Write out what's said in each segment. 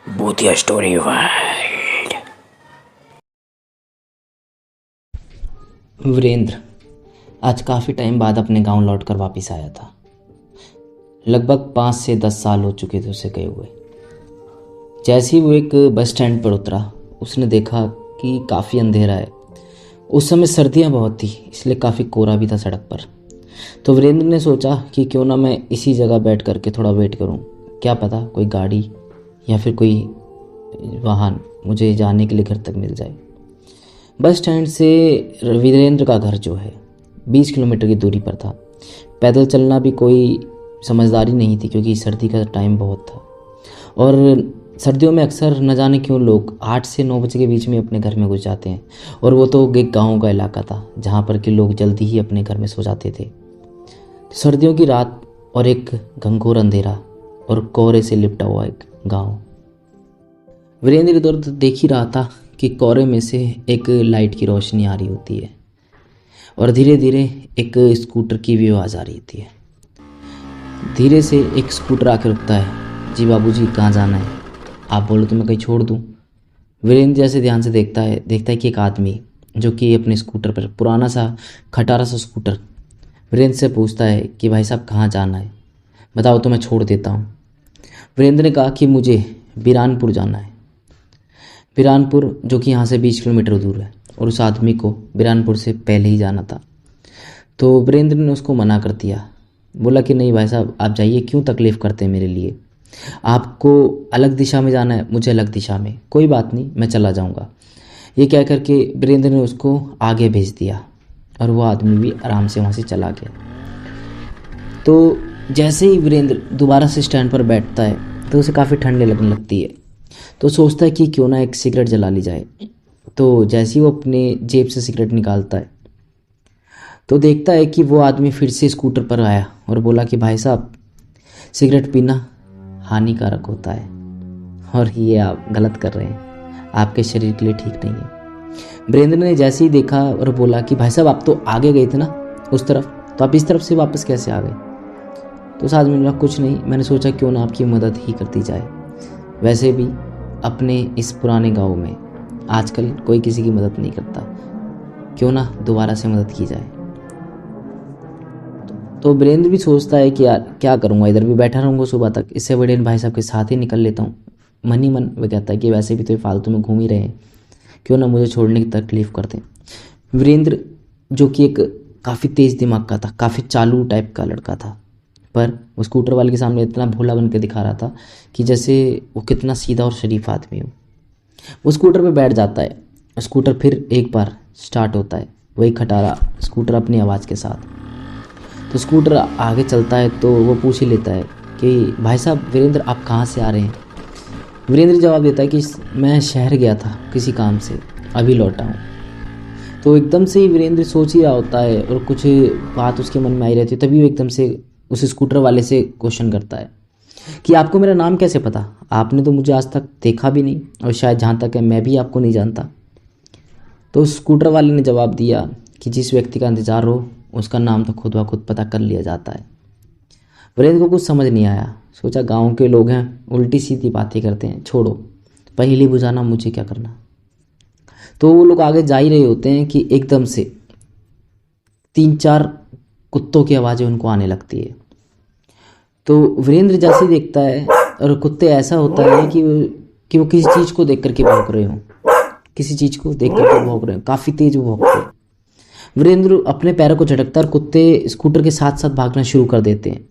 भूतिया story world. Virendra आज काफ़ी टाइम बाद अपने गांव लौटकर वापस आया था। लगभग 5 से 10 साल हो चुके थे उसे गए हुए। जैसे ही वो एक बस स्टैंड पर उतरा, उसने देखा कि काफ़ी अंधेरा है। उस समय सर्दियां बहुत थी, इसलिए काफ़ी कोहरा भी था सड़क पर। तो वीरेंद्र ने सोचा कि क्यों ना मैं इसी जगह बैठ करके थोड़ा वेट करूं। क्या पता कोई गाड़ी या फिर कोई वाहन मुझे जाने के लिए घर तक मिल जाए। बस स्टैंड से वीरेंद्र का घर जो है 20 किलोमीटर की दूरी पर था। पैदल चलना भी कोई समझदारी नहीं थी, क्योंकि सर्दी का टाइम बहुत था और सर्दियों में अक्सर न जाने क्यों लोग 8 से 9 बजे के बीच में अपने घर में घुस जाते हैं। और वो तो एक गाँव का इलाका था जहाँ पर कि लोग जल्दी ही अपने घर में सो जाते थे। सर्दियों की रात और एक घंघोर अंधेरा और कोहरे से लिपटा हुआ एक गाँव। वीरेंद्र इधर उधर देख ही रहा था कि कोहरे में से एक लाइट की रोशनी आ रही होती है और धीरे धीरे एक स्कूटर की भी आवाज़ आ रही होती है। धीरे से एक स्कूटर आकर रुकता है। जी बाबूजी, कहाँ जाना है? आप बोलो तो मैं कहीं छोड़ दूँ। वीरेंद्र जैसे ध्यान से देखता है कि एक आदमी जो कि अपने स्कूटर पर, पुराना सा खटारा सा स्कूटर, वीरेंद्र से पूछता है कि भाई साहब कहाँ जाना है, बताओ तो मैं छोड़ देता हूँ। वीरेंद्र ने कहा कि मुझे बिरानपुर जाना है। बिरानपुर जो कि यहाँ से 20 किलोमीटर दूर है और उस आदमी को बिरानपुर से पहले ही जाना था। तो वीरेंद्र ने उसको मना कर दिया। बोला कि नहीं भाई साहब, आप जाइए, क्यों तकलीफ़ करते हैं मेरे लिए। आपको अलग दिशा में जाना है, मुझे अलग दिशा में, कोई बात नहीं, मैं चला जाऊँगा। ये कह करके वीरेंद्र ने उसको आगे भेज दिया और वो आदमी भी आराम से वहाँ से चला गया। तो जैसे ही वीरेंद्र दोबारा से स्टैंड पर बैठता है तो उसे काफ़ी ठंड लगने लगती है। तो सोचता है कि क्यों ना एक सिगरेट जला ली जाए। तो जैसे ही वो अपने जेब से सिगरेट निकालता है तो देखता है कि वो आदमी फिर से स्कूटर पर आया और बोला कि भाई साहब, सिगरेट पीना हानिकारक होता है और ये आप गलत कर रहे हैं, आपके शरीर के लिए ठीक नहीं है। वीरेंद्र ने जैसे ही देखा और बोला कि भाई साहब, आप तो आगे गए थे ना उस तरफ, तो आप इस तरफ से वापस कैसे आ गए? तो उस आदमी ने बोला कुछ नहीं, मैंने सोचा क्यों ना आपकी मदद ही कर दी जाए। वैसे भी अपने इस पुराने गांव में आजकल कोई किसी की मदद नहीं करता, क्यों ना दोबारा से मदद की जाए। तो वीरेंद्र भी सोचता है कि यार क्या करूँगा, इधर भी बैठा रहूँगा सुबह तक, इससे बड़े भाई साहब के साथ ही निकल लेता हूँ। मन ही मन वह कहता है कि वैसे भी तो ये फालतू में घूम ही रहे हैं, क्यों ना मुझे छोड़ने की तकलीफ़ करते। वीरेंद्र जो कि एक काफ़ी तेज़ दिमाग का था, काफ़ी चालू टाइप का लड़का था, पर वो स्कूटर वाले के सामने इतना भोला बन के दिखा रहा था कि जैसे वो कितना सीधा और शरीफ आदमी हो। वो स्कूटर पे बैठ जाता है। स्कूटर फिर एक बार स्टार्ट होता है, वही खटारा स्कूटर अपनी आवाज़ के साथ। तो स्कूटर आगे चलता है तो वो पूछ ही लेता है कि भाई साहब, वीरेंद्र आप कहाँ से आ रहे हैं? वीरेंद्र जवाब देता है कि मैं शहर गया था किसी काम से, अभी लौटा हूँ। तो एकदम से ही वीरेंद्र सोच ही रहा होता है और कुछ बात उसके मन में आई रहती है, तभी वो एकदम से उस स्कूटर वाले से क्वेश्चन करता है कि आपको मेरा नाम कैसे पता? आपने तो मुझे आज तक देखा भी नहीं और शायद जहाँ तक है मैं भी आपको नहीं जानता। तो स्कूटर वाले ने जवाब दिया कि जिस व्यक्ति का इंतज़ार हो उसका नाम तो खुद ब खुद पता कर लिया जाता है। वीरेंद्र को कुछ समझ नहीं आया। सोचा गांव के लोग हैं, उल्टी सीधी बातें करते हैं, छोड़ो, पहेली बुझाना मुझे क्या करना। तो वो लोग आगे जा ही रहे होते हैं कि एकदम से 3-4 कुत्तों की आवाज़ें उनको आने लगती है। तो वीरेंद्र जैसे ही देखता है, और कुत्ते ऐसा होता है कि वो किसी चीज़ को देख करके भौंक रहे हों, किसी चीज़ को देख करके भौंक रहे हैं, काफ़ी तेज वो भौंकते हैं। वीरेंद्र अपने पैरों को झटकता है और कुत्ते स्कूटर के साथ साथ भागना शुरू कर देते हैं।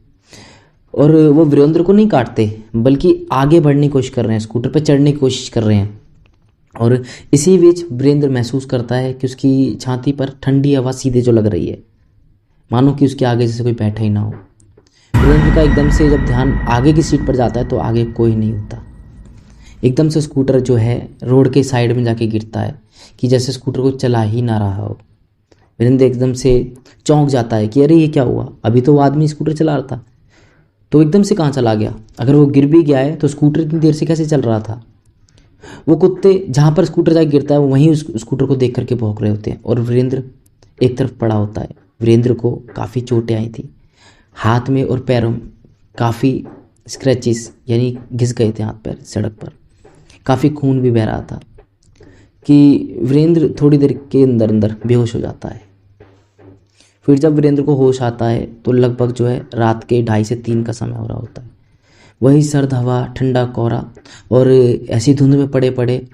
और वो वीरेंद्र को नहीं काटते, बल्कि आगे बढ़ने की कोशिश कर रहे हैं, स्कूटर पर चढ़ने की कोशिश कर रहे हैं। और इसी बीच वीरेंद्र महसूस करता है कि उसकी छाती पर ठंडी हवा सीधे जो लग रही है, मानो कि उसके आगे जैसे कोई बैठा ही ना हो। वीरेंद्र का एकदम से जब ध्यान आगे की सीट पर जाता है तो आगे कोई नहीं होता। एकदम से स्कूटर जो है रोड के साइड में जाके गिरता है कि जैसे स्कूटर को चला ही ना रहा हो। वीरेंद्र एकदम से चौंक जाता है कि अरे ये क्या हुआ, अभी तो वो आदमी स्कूटर चला रहा था, तो एकदम से कहाँ चला गया? अगर वो गिर भी गया है तो स्कूटर इतनी देर से कैसे चल रहा था? वो कुत्ते जहाँ पर स्कूटर जाके गिरता है वो वहीं उस स्कूटर को देख करके भौंक रहे होते हैं और वीरेंद्र एक तरफ पड़ा होता है। वीरेंद्र को काफ़ी चोटें आई थी, हाथ में और पैरों में काफ़ी स्क्रैचेस, यानी घिस गए थे हाथ पैर सड़क पर। काफ़ी खून भी बह रहा था कि वीरेंद्र थोड़ी देर के अंदर अंदर बेहोश हो जाता है। फिर जब वीरेंद्र को होश आता है तो लगभग जो है रात के 2:30 से 3 का समय हो रहा होता है। वही सर्द हवा, ठंडा कोहरा और ऐसी धुंध में पड़े पड़े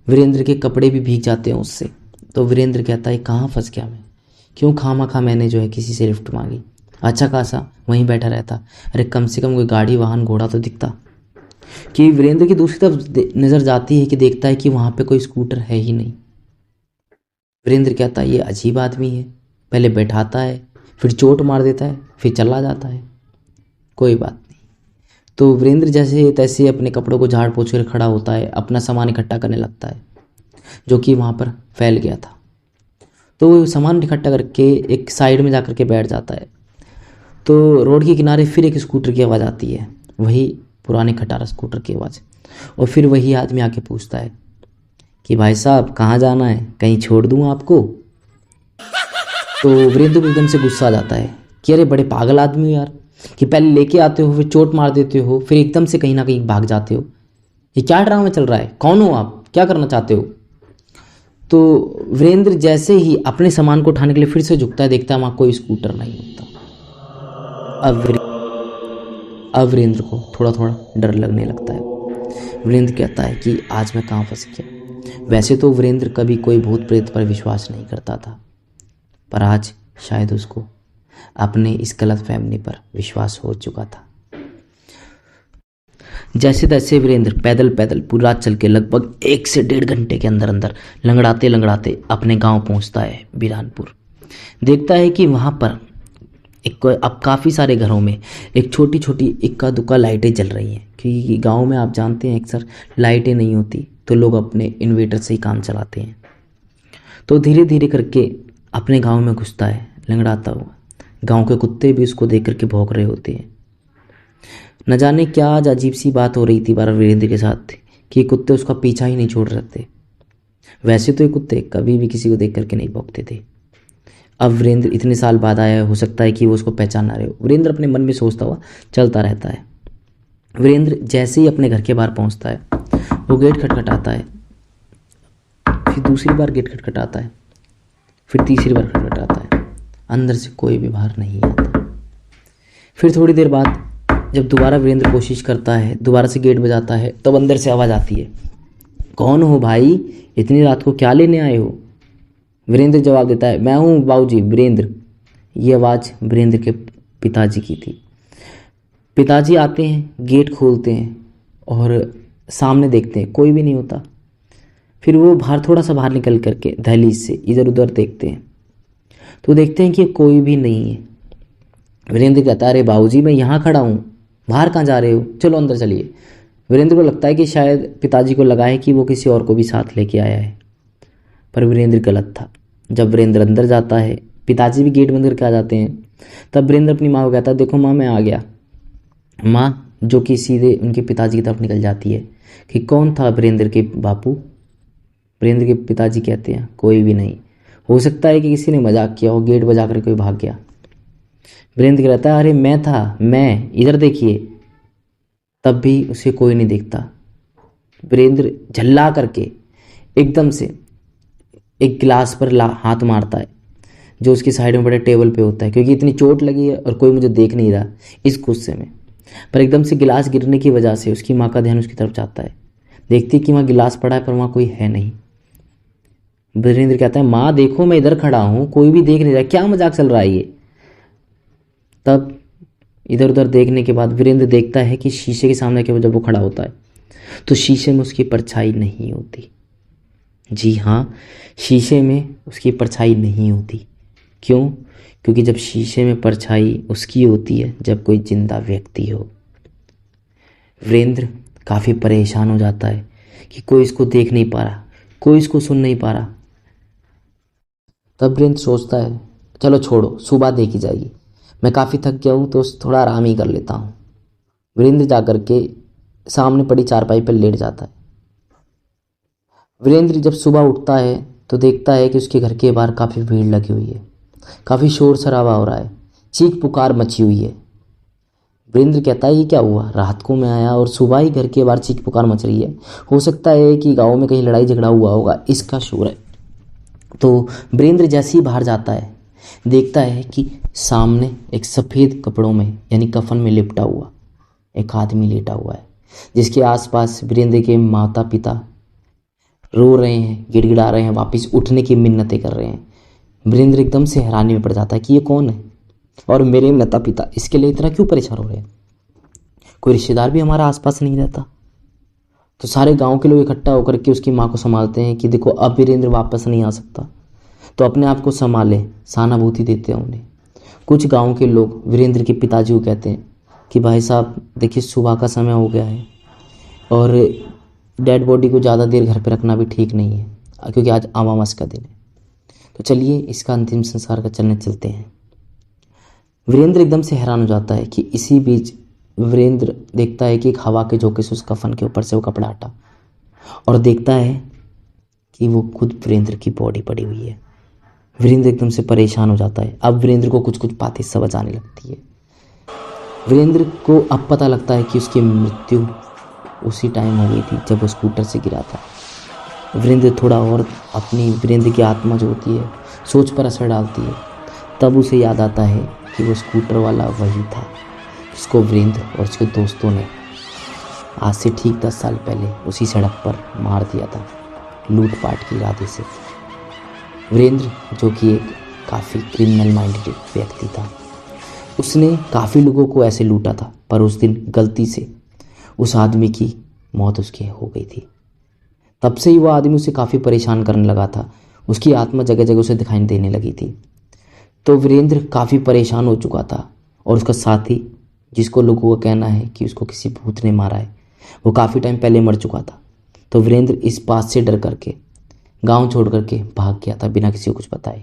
वीरेंद्र के कपड़े भी भीग जाते हैं उससे। तो वीरेंद्र कहता है कहाँ फंस गया मैं, क्यों खामा मैंने जो है किसी से लिफ्ट मांगी, अच्छा खासा वहीं बैठा रहता, अरे कम से कम कोई गाड़ी वाहन घोड़ा तो दिखता। कि वीरेंद्र की दूसरी तरफ नज़र जाती है कि देखता है कि वहाँ पे कोई स्कूटर है ही नहीं। वीरेंद्र कहता है ये अजीब आदमी है, पहले बैठाता है फिर चोट मार देता है फिर चला जाता है, कोई बात नहीं। तो वीरेंद्र जैसे तैसे अपने कपड़ों को झाड़ पोंछ कर खड़ा होता है, अपना सामान इकट्ठा करने लगता है जो कि वहाँ पर फैल गया था। तो वो सामान इकट्ठा करके एक साइड में जाकर के बैठ जाता है। तो रोड के किनारे फिर एक स्कूटर की आवाज़ आती है, वही पुराने खटारा स्कूटर की आवाज़। और फिर वही आदमी आके पूछता है कि भाई साहब कहाँ जाना है, कहीं छोड़ दूँ आपको। तो वीरेंद्र को एकदम से गुस्सा आ जाता है कि अरे बड़े पागल आदमी हो यार, कि पहले लेके आते हो फिर चोट मार देते हो फिर एकदम से कहीं ना कहीं भाग जाते हो, ये क्या ड्रामा चल रहा है, कौन हो आप, क्या करना चाहते हो। तो वीरेंद्र जैसे ही अपने सामान को उठाने के लिए फिर से झुकता है, देखता है वहाँ कोई स्कूटर नहीं होता। अब वीरेंद्र को थोड़ा थोड़ा डर लगने लगता है। वीरेंद्र कहता है कि आज मैं कहाँ फंस गया। वैसे तो वीरेंद्र कभी कोई भूत प्रेत पर विश्वास नहीं करता था, पर आज शायद उसको अपने इस गलत फहमी पर विश्वास हो चुका था। जैसे तैसे वीरेंद्र पैदल पैदल पूरी रात चल के लगभग 1 से 1.5 घंटे के अंदर अंदर लंगड़ाते लंगड़ाते अपने गांव पहुंचता है बिरानपुर। देखता है कि वहां पर अब काफ़ी सारे घरों में एक छोटी छोटी इक्का दुक्का लाइटें जल रही हैं, क्योंकि गांव में आप जानते हैं अक्सर लाइटें नहीं होती तो लोग अपने इन्वर्टर से ही काम चलाते हैं। तो धीरे धीरे करके अपने गांव में घुसता है लंगड़ाता हुआ। गांव के कुत्ते भी उसको देख करके भौंक रहे होते हैं। न जाने क्या आज अजीब सी बात हो रही थी बार वीरेंद्र के साथ कि कुत्ते उसका पीछा ही नहीं छोड़ सकते। वैसे तो ये कुत्ते कभी भी किसी को देख करके नहीं भौंकते थे। अब वीरेंद्र इतने साल बाद आया, हो सकता है कि वो उसको पहचान ना रहे हो। वीरेंद्र अपने मन में सोचता हुआ चलता रहता है। वीरेंद्र जैसे ही अपने घर के बाहर पहुंचता है वो गेट खटखटाता है, फिर दूसरी बार गेट खटखटाता है, फिर तीसरी बार खटखटाता है। अंदर से कोई भी बाहर नहीं आता। फिर थोड़ी देर बाद जब दोबारा वीरेंद्र कोशिश करता है, दोबारा से गेट बजाता है, तब अंदर से आवाज़ आती है, कौन हो भाई, इतनी रात को क्या लेने आए हो। वीरेंद्र जवाब देता है, मैं हूँ बाबूजी वीरेंद्र। ये आवाज़ वीरेंद्र के पिताजी की थी। पिताजी आते हैं, गेट खोलते हैं और सामने देखते हैं कोई भी नहीं होता। फिर वो थोड़ा सा बाहर निकल करके दहलीज से इधर उधर देखते हैं तो देखते हैं कि कोई भी नहीं है। वीरेंद्र कहता है, अरे बाबूजी मैं यहाँ खड़ा हूँ, बाहर कहाँ जा रहे हो, चलो अंदर चलिए। वीरेंद्र को लगता है कि शायद पिताजी को लगा है कि वो किसी और को भी साथ लेके आया है, पर वीरेंद्र गलत था। जब वीरेंद्र अंदर जाता है, पिताजी भी गेट बंद करके आ जाते हैं, तब वीरेंद्र अपनी माँ को कहता है, देखो माँ मैं आ गया। माँ जो कि सीधे उनके पिताजी की तरफ निकल जाती है कि कौन था वीरेंद्र के बापू। वीरेंद्र के पिताजी कहते हैं, कोई भी नहीं, हो सकता है कि किसी ने मजाक किया हो, गेट बजा कर कोई भाग गया। वीरेंद्र कहता है, अरे मैं था, मैं इधर देखिए। तब भी उसे कोई नहीं देखता। वीरेंद्र झल्ला करके एकदम से एक गिलास पर हाथ मारता है जो उसकी साइड में बड़े टेबल पे होता है, क्योंकि इतनी चोट लगी है और कोई मुझे देख नहीं रहा इस गुस्से में। पर एकदम से गिलास गिरने की वजह से उसकी माँ का ध्यान उसकी तरफ जाता है। देखती है कि वहाँ गिलास पड़ा है पर वहाँ कोई है नहीं। वीरेंद्र कहता है, माँ देखो मैं इधर खड़ा हूँ, कोई भी देख नहीं रहा, क्या मजाक चल रहा है ये। तब इधर उधर देखने के बाद वीरेंद्र देखता है कि शीशे के सामने के जब वो खड़ा होता है तो शीशे में उसकी परछाई नहीं होती। जी हाँ, शीशे में उसकी परछाई नहीं होती। क्यों? क्योंकि जब शीशे में परछाई उसकी होती है जब कोई जिंदा व्यक्ति हो। वीरेंद्र काफ़ी परेशान हो जाता है कि कोई इसको देख नहीं पा रहा, कोई इसको सुन नहीं पा रहा। तब वीरेंद्र सोचता है, चलो छोड़ो, सुबह देखी जाएगी, मैं काफ़ी थक गया हूँ तो थोड़ा आराम ही कर लेता हूँ। वीरेंद्र जाकर के सामने पड़ी चारपाई पर लेट जाता है। वीरेंद्र जब सुबह उठता है तो देखता है कि उसके घर के बाहर काफ़ी भीड़ लगी हुई है, काफ़ी शोर शराबा हो रहा है, चीख पुकार मची हुई है। वीरेंद्र कहता है ये क्या हुआ, रात को मैं आया और सुबह ही घर के बाहर चीख पुकार मच रही है, हो सकता है कि गांव में कहीं लड़ाई झगड़ा हुआ होगा, इसका शोर है। तो वीरेंद्र जैसे ही बाहर जाता है देखता है कि सामने एक सफ़ेद कपड़ों में यानी कफन में लिपटा हुआ एक आदमी लेटा हुआ है, जिसके आसपास वीरेंद्र के माता पिता रो रहे हैं, गिड़गिड़ा रहे हैं, वापस उठने की मिन्नतें कर रहे हैं। वीरेंद्र एकदम से हैरानी में पड़ जाता है कि ये कौन है और मेरे माता पिता इसके लिए इतना क्यों परेशान हो रहे हैं, कोई रिश्तेदार भी हमारा आसपास नहीं रहता। तो सारे गांव के लोग इकट्ठा होकर के उसकी माँ को संभालते हैं कि देखो अब वीरेंद्र वापस नहीं आ सकता, तो अपने आप को संभाले, सहानुभूति देते हैं उन्हें। कुछ गांव के लोग वीरेंद्र के पिताजी को कहते हैं कि भाई साहब देखिए सुबह का समय हो गया है और डेड बॉडी को ज़्यादा देर घर पे रखना भी ठीक नहीं है क्योंकि आज अमावस का दिन है, तो चलिए इसका अंतिम संस्कार का चलने चलते हैं। वीरेंद्र एकदम से हैरान हो जाता है कि इसी बीच वीरेंद्र देखता है कि एक हवा के झोंके से उस कफन के ऊपर से वो कपड़ा हटा और देखता है कि वो खुद वीरेंद्र की बॉडी पड़ी हुई है। वीरेंद्र एकदम से परेशान हो जाता है। अब वीरेंद्र को कुछ कुछ बातें समझ आने लगती है। वीरेंद्र को अब पता लगता है कि उसकी मृत्यु उसी टाइम हो गई थी जब वो स्कूटर से गिरा था। वीरेंद्र थोड़ा और वीरेंद्र की आत्मा जो होती है सोच पर असर डालती है। तब उसे याद आता है कि वो स्कूटर वाला वही था जिसको वीरेंद्र और उसके दोस्तों ने आज से ठीक 10 साल पहले उसी सड़क पर मार दिया था लूटपाट के इरादे से। वीरेंद्र जो कि एक काफ़ी क्रिमिनल माइंडेड व्यक्ति था, उसने काफ़ी लोगों को ऐसे लूटा था, पर उस दिन गलती से उस आदमी की मौत उसकी हो गई थी। तब से ही वो आदमी उसे काफ़ी परेशान करने लगा था, उसकी आत्मा जगह जगह उसे दिखाई देने लगी थी। तो वीरेंद्र काफ़ी परेशान हो चुका था और उसका साथी, जिसको लोगों का कहना है कि उसको किसी भूत ने मारा है, वो काफ़ी टाइम पहले मर चुका था। तो वीरेंद्र इस बात से डर करके गांव छोड़ करके भाग गया था बिना किसी को कुछ बताए।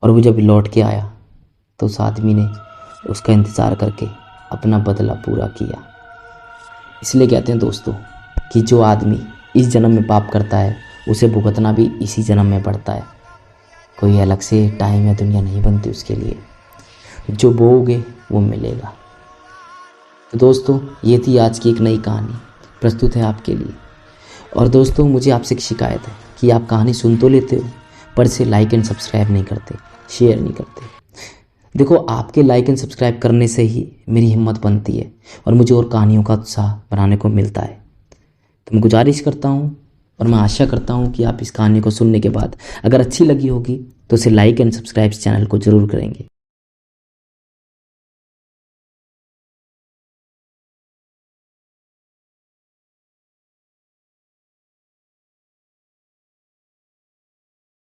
और वो जब लौट के आया तो उस आदमी ने उसका इंतज़ार करके अपना बदला पूरा किया। इसलिए कहते हैं दोस्तों कि जो आदमी इस जन्म में पाप करता है उसे भुगतना भी इसी जन्म में पड़ता है। कोई अलग से टाइम या दुनिया नहीं बनती उसके लिए, जो बोओगे वो मिलेगा। तो दोस्तों ये थी आज की एक नई कहानी प्रस्तुत है आपके लिए। और दोस्तों मुझे आपसे एक शिकायत है कि आप कहानी सुन तो लेते हो पर इसे लाइक एंड सब्सक्राइब नहीं करते, शेयर नहीं करते। देखो आपके लाइक एंड सब्सक्राइब करने से ही मेरी हिम्मत बनती है और मुझे और कहानियों का उत्साह बनाने को मिलता है। तो मैं गुजारिश करता हूँ और मैं आशा करता हूँ कि आप इस कहानी को सुनने के बाद अगर अच्छी लगी होगी तो उसे लाइक एंड सब्सक्राइब चैनल को ज़रूर करेंगे।